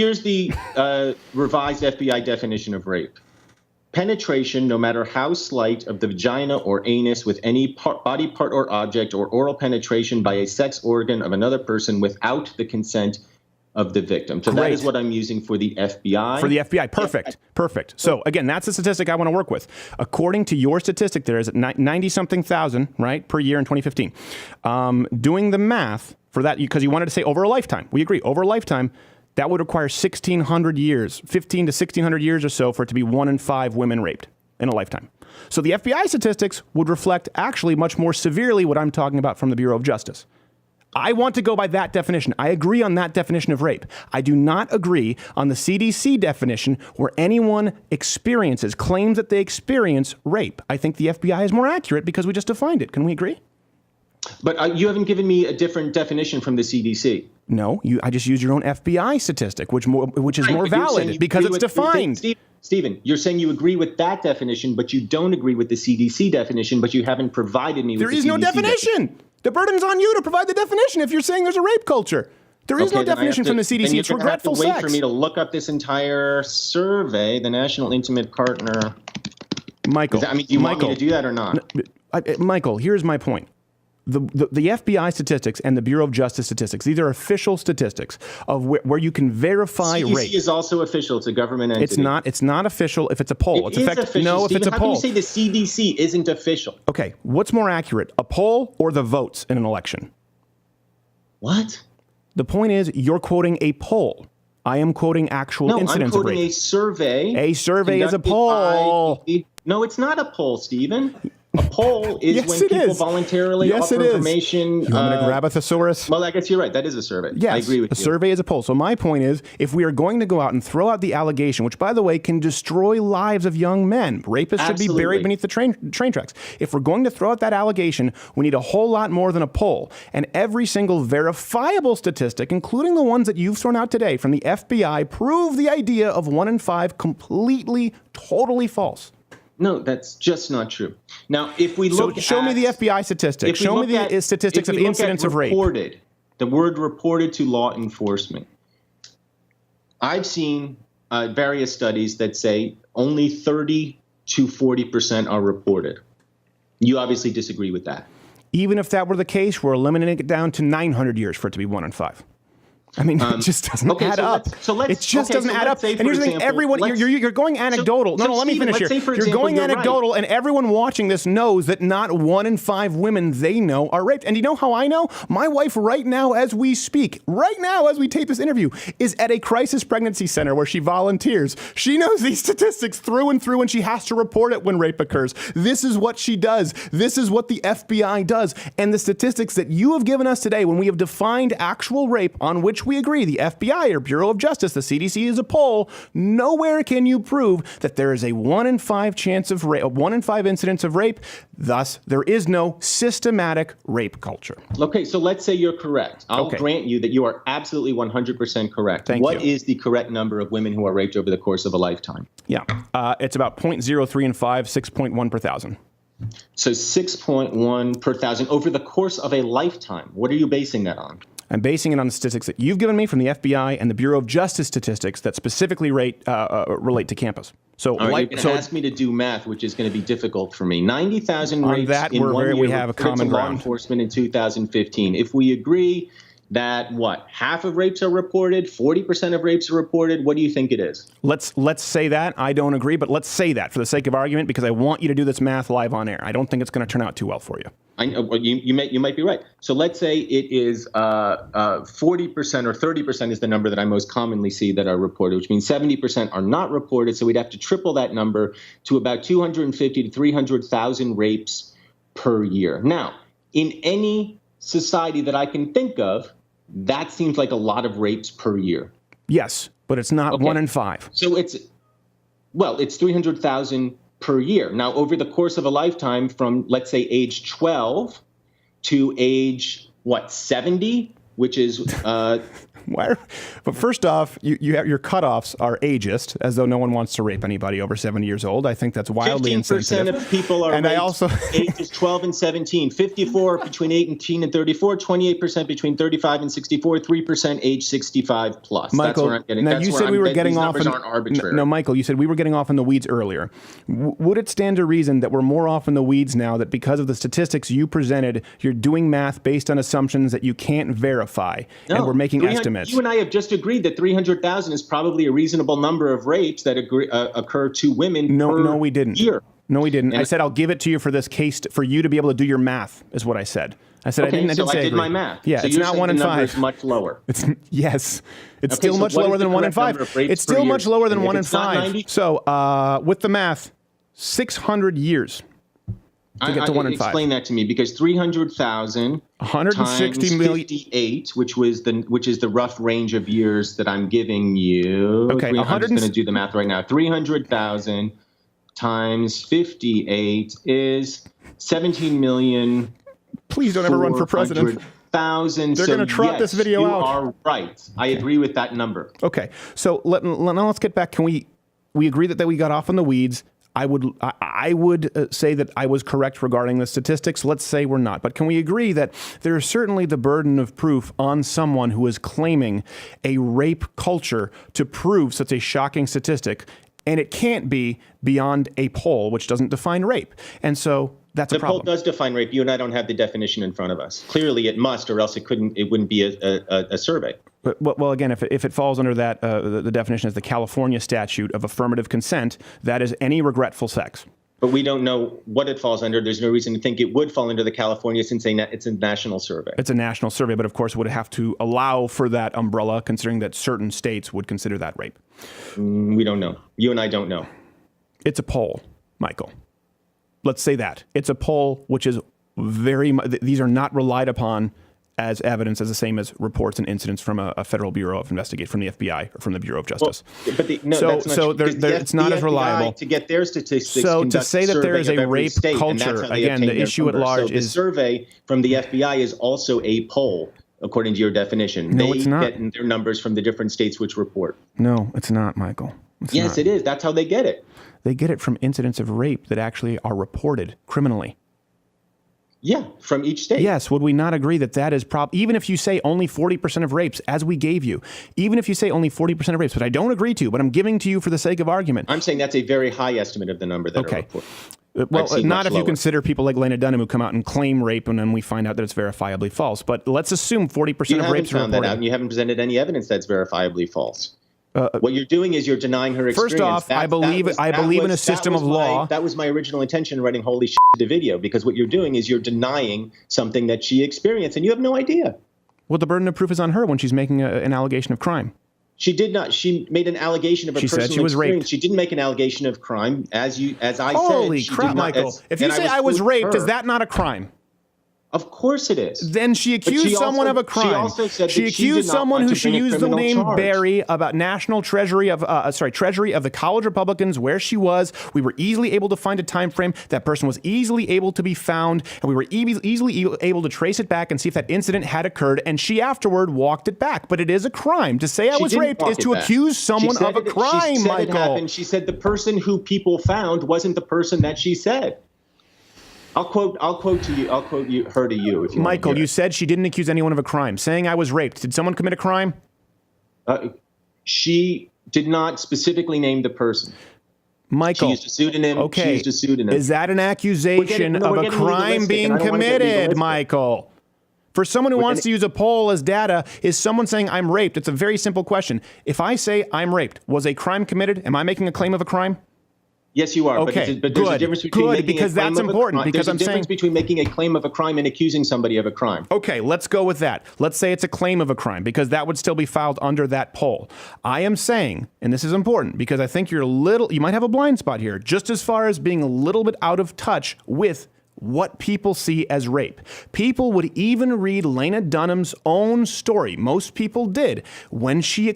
here's the revised FBI definition of rape. Penetration, no matter how slight, of the vagina or anus with any body part or object, or oral penetration by a sex organ of another person without the consent of the victim. So that is what I'm using for the FBI. For the FBI. Perfect. Perfect. So again, that's the statistic I want to work with. According to your statistic, there is 90-something thousand, right, per year in 2015. Doing the math for that, because you wanted to say over a lifetime. We agree, over a lifetime, that would require 1,600 years, 15 to 1,600 years or so for it to be 1 in 5 women raped in a lifetime. So the FBI statistics would reflect actually much more severely what I'm talking about from the Bureau of Justice. I want to go by that definition. I agree on that definition of rape. I do not agree on the CDC definition where anyone claims that they experience rape. I think the FBI is more accurate because we just defined it. Can we agree? But you haven't given me a different definition from the CDC. No, I just used your own FBI statistic, which is more valid because it's defined. Stephen, you're saying you agree with that definition, but you don't agree with the CDC definition, but you haven't provided me with the CDC definition. There is no definition. The burden's on you to provide the definition if you're saying there's a rape culture. There is no definition from the CDC. It's regretful sex. Wait for me to look up this entire survey, the National Intimate Partner. Michael. Do you want me to do that or not? Michael, here's my point. The FBI statistics and the Bureau of Justice statistics, these are official statistics of where you can verify rape. CDC is also official. It's a government entity. It's not official if it's a poll. It is official. No, Stephen, if it's a poll. How can you say the CDC isn't official? Okay, what's more accurate, a poll or the votes in an election? What? The point is, you're quoting a poll. I am quoting actual incidents of rape. I'm quoting a survey. A survey is a poll. No, it's not a poll, Stephen. A poll is when people voluntarily offer information. You want me to grab a thesaurus? Well, I guess you're right. That is a survey. Yes, I agree with you. A survey is a poll. So my point is, if we are going to go out and throw out the allegation, which, by the way, can destroy lives of young men, rapists should be buried beneath the train tracks. If we're going to throw out that allegation, we need a whole lot more than a poll. And every single verifiable statistic, including the ones that you've thrown out today from the FBI, prove the idea of 1 in 5 completely, totally false. No, that's just not true. Now, if we look show me the FBI statistics. Show me the statistics of incidents of rape. The word reported to law enforcement. I've seen various studies that say only 30 to 40% are reported. You obviously disagree with that. Even if that were the case, we're eliminating it down to 900 years for it to be 1 in 5. I mean, it just doesn't add up. It just doesn't add up. And here's the thing, everyone, you're going anecdotal. No, let me finish here. You're going anecdotal, and everyone watching this knows that not 1 in 5 women they know are raped. And do you know how I know? My wife right now as we speak, right now as we tape this interview, is at a crisis pregnancy center where she volunteers. She knows these statistics through and through, and she has to report it when rape occurs. This is what she does. This is what the FBI does. And the statistics that you have given us today, when we have defined actual rape on which we agree, the FBI or Bureau of Justice, the CDC is a poll, nowhere can you prove that there is a 1 in 5 chance of rape, 1 in 5 incidents of rape. Thus, there is no systematic rape culture. Okay, so let's say you're correct. I'll grant you that you are absolutely 100% correct. What is the correct number of women who are raped over the course of a lifetime? Yeah, it's about 0.03 in 5, 6.1 per thousand. So 6.1 per thousand over the course of a lifetime. What are you basing that on? I'm basing it on the statistics that you've given me from the FBI and the Bureau of Justice statistics that specifically relate to campus. So, you're going to ask me to do math, which is going to be difficult for me. 90,000 rapes in 1 year. We have a common ground. Law enforcement in 2015. If we agree that half of rapes are reported, 40% of rapes are reported, what do you think it is? Let's say that. I don't agree, but let's say that for the sake of argument because I want you to do this math live on air. I don't think it's going to turn out too well for you. I know, you might be right. So let's say it is 40% or 30% is the number that I most commonly see that are reported, which means 70% are not reported. So we'd have to triple that number to about 250 to 300,000 rapes per year. Now, in any society that I can think of, that seems like a lot of rapes per year. Yes, but it's not 1 in 5. So it's 300,000 per year. Now, over the course of a lifetime from, let's say, age 12 to age, 70, which is But first off, you have, your cutoffs are ageist, as though no one wants to rape anybody over 70 years old. I think that's wildly insensitive. 15% of people are raped ages 12 and 17, 54 between 18 and 34, 28% between 35 and 64, 3% age 65 plus. Michael, that's where I'm getting. Now you said we were getting off. These numbers aren't arbitrary. No, Michael, you said we were getting off in the weeds earlier. Would it stand to reason that we're more off in the weeds now, that because of the statistics you presented, you're doing math based on assumptions that you can't verify, and we're making estimates? You and I have just agreed that 300,000 is probably a reasonable number of rapes that occur to women per we didn't. year. No, we didn't. I said I'll give it to you for this case, for you to be able to do your math, is what I said. I said okay, I didn't say I did my math. Yeah, so it's not 1 in 5. It's much lower. Yes, it's still much lower than 1 in 5. It's still much lower than 1 in 5. So with the math, 600 years to get to 1 in 5. Explain that to me, because 300,000 160 million, 58, which is the rough range of years that I'm giving you. Okay, I'm just going to do the math right now. 300,000 times 58 is 17 million. Please don't ever run for president. They're going to trot this video out. You are right. I agree with that number. Okay, so now let's get back. Can we agree that we got off in the weeds? I would say that I was correct regarding the statistics. Let's say we're not. But can we agree that there is certainly the burden of proof on someone who is claiming a rape culture to prove such a shocking statistic, and it can't be beyond a poll, which doesn't define rape. And so that's a problem. The poll does define rape. You and I don't have the definition in front of us. Clearly it must, or else it wouldn't be a survey. Well, again, if it falls under that, the definition is the California statute of affirmative consent, that is any regretful sex. But we don't know what it falls under. There's no reason to think it would fall under the California, since it's a national survey. It's a national survey, but of course would have to allow for that umbrella, considering that certain states would consider that rape. We don't know. You and I don't know. It's a poll, Michael. Let's say that. It's a poll which is these are not relied upon as evidence, as the same as reports and incidents from a Federal Bureau of Investigation, from the FBI or from the Bureau of Justice. Well, but it's not as reliable. To get their statistics, so to say that there is a rape culture, again, the issue at large is... The survey from the FBI is also a poll, according to your definition. No, it's not. They get their numbers from the different states which report. No, it's not, Michael. Yes, it is. That's how they get it. They get it from incidents of rape that actually are reported criminally. Yeah, from each state. Yes, would we not agree that is even if you say only 40% of rapes, as we gave you, even if you say only 40% of rapes, which I don't agree to, but I'm giving to you for the sake of argument. I'm saying that's a very high estimate of the number that are reported. Well, not if you consider people like Lena Dunham who come out and claim rape and then we find out that it's verifiably false. But let's assume 40% of rapes are reported. You haven't found that out, and you haven't presented any evidence that's verifiably false. What you're doing is you're denying her experience. First off, I believe in a system of law. That was my original intention in writing holy shit the video, because what you're doing is you're denying something that she experienced, and you have no idea. Well, the burden of proof is on her when she's making an allegation of crime. She did not. She made an allegation of a personal experience. She said she was raped. She didn't make an allegation of crime, as I said. Holy crap, Michael! If you say I was raped, is that not a crime? Of course it is. Then she accused someone of a crime. She also said she accused someone who she used the name Barry about National Treasury of Treasury of the College Republicans, where she was. We were easily able to find a time frame. That person was easily able to be found, and we were easily able to trace it back and see if that incident had occurred. And she afterward walked it back. But it is a crime to say I was raped is to accuse someone of a crime, Michael. She said it happened. She said the person who people found wasn't the person that she said. I'll quote her to you. If you Michael, you said she didn't accuse anyone of a crime. Saying I was raped. Did someone commit a crime? She did not specifically name the person. Michael. She used a pseudonym. Okay. She used a pseudonym. Is that an accusation of a crime being committed, Michael? For someone who wants to use a poll as data, is someone saying I'm raped? It's a very simple question. If I say I'm raped, was a crime committed? Am I making a claim of a crime? Yes, you are. Okay, but there's a difference between because that's important. Because there's a difference between making a claim of a crime and accusing somebody of a crime. Okay, let's go with that. Let's say it's a claim of a crime, because that would still be filed under that poll. I am saying, and this is important, because I think you might have a blind spot here, just as far as being a little bit out of touch with what people see as rape. People would even read Lena Dunham's own story. Most people did when she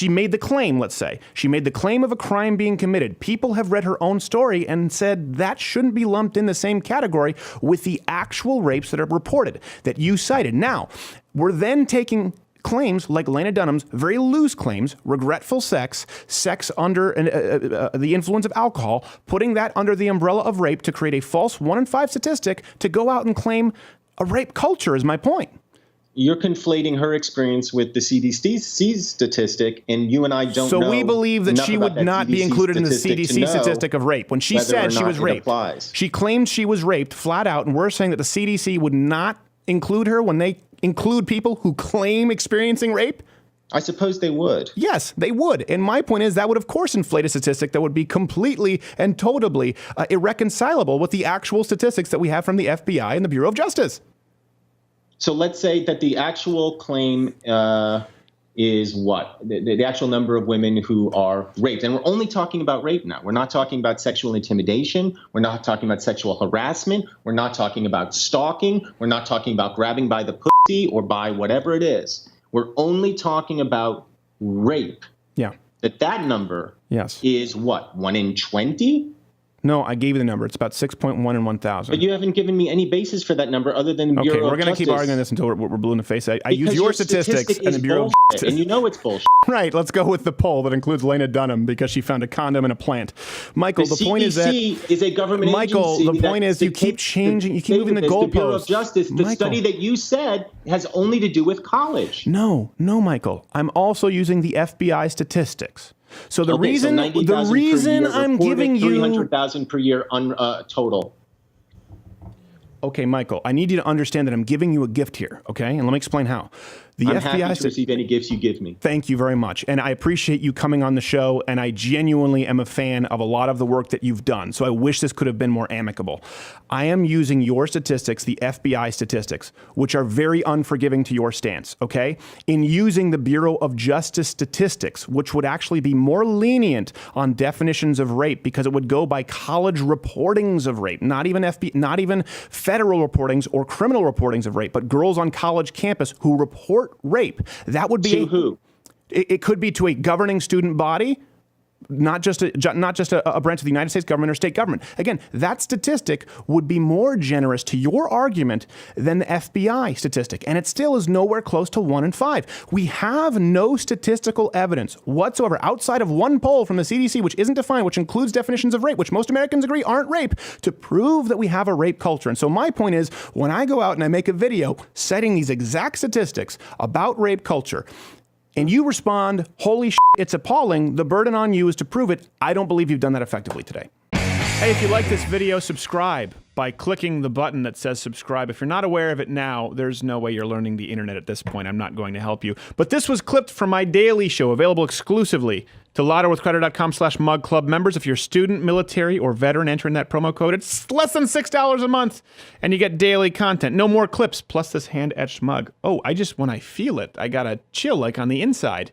made the claim, let's say. She made the claim of a crime being committed. People have read her own story and said that shouldn't be lumped in the same category with the actual rapes that are reported, that you cited. Now, we're then taking claims, like Lena Dunham's very loose claims, regretful sex, sex under the influence of alcohol, putting that under the umbrella of rape to create a false 1 in 5 statistic to go out and claim a rape culture is my point. You're conflating her experience with the CDC's statistic, and you and I don't know. So we believe that she would not be included in the CDC statistic of rape. When she said she was raped, she claimed she was raped flat out, and we're saying that the CDC would not include her when they include people who claim experiencing rape? I suppose they would. Yes, they would. And my point is that would, of course, inflate a statistic that would be completely and totally irreconcilable with the actual statistics that we have from the FBI and the Bureau of Justice. So let's say that the actual claim is what? The actual number of women who are raped. And we're only talking about rape now. We're not talking about sexual intimidation. We're not talking about sexual harassment. We're not talking about stalking. We're not talking about grabbing by the pussy or by whatever it is. We're only talking about rape. Yeah. That number is what? 1 in 20? No, I gave you the number. It's about 6.1 in 1,000. But you haven't given me any basis for that number other than Bureau of Justice. Okay, we're going to keep arguing this until we're blue in the face. I use your statistics and the Bureau of Justice. And you know it's bullshit. Right, let's go with the poll that includes Lena Dunham because she found a condom in a plant. Michael, the point is that... The CDC is a government agency. Michael, the point is you keep changing, you keep moving the goalposts. The Bureau of Justice, the study that you said has only to do with college. No, Michael. I'm also using the FBI statistics. So the reason I'm giving you 300,000 per year total. Okay, Michael, I need you to understand that I'm giving you a gift here, okay? And let me explain how. I'm happy to receive any gifts you give me. Thank you very much. And I appreciate you coming on the show, and I genuinely am a fan of a lot of the work that you've done. So I wish this could have been more amicable. I am using your statistics, the FBI statistics, which are very unforgiving to your stance, okay? In using the Bureau of Justice statistics, which would actually be more lenient on definitions of rape because it would go by college reportings of rape, not even federal reportings or criminal reportings of rape, but girls on college campus who report rape. That would be to who? It could be to a governing student body, not just a branch of the United States government or state government. Again, that statistic would be more generous to your argument than the FBI statistic, and it still is nowhere close to 1 in 5. We have no statistical evidence whatsoever outside of one poll from the CDC, which isn't defined, which includes definitions of rape, which most Americans agree aren't rape, to prove that we have a rape culture. And so my point is, when I go out and I make a video citing these exact statistics about rape culture, and you respond, holy shit, it's appalling, the burden on you is to prove it. I don't believe you've done that effectively today. Hey, if you like this video, subscribe by clicking the button that says subscribe. If you're not aware of it now, there's no way you're learning the internet at this point. I'm not going to help you. But this was clipped from my daily show, available exclusively to louderwithcrowder.com/mugclub members. If you're a student, military, or veteran, enter in that promo code. It's less than $6 a month, and you get daily content. No more clips, plus this hand-etched mug. Oh, when I feel it, I got a chill like on the inside.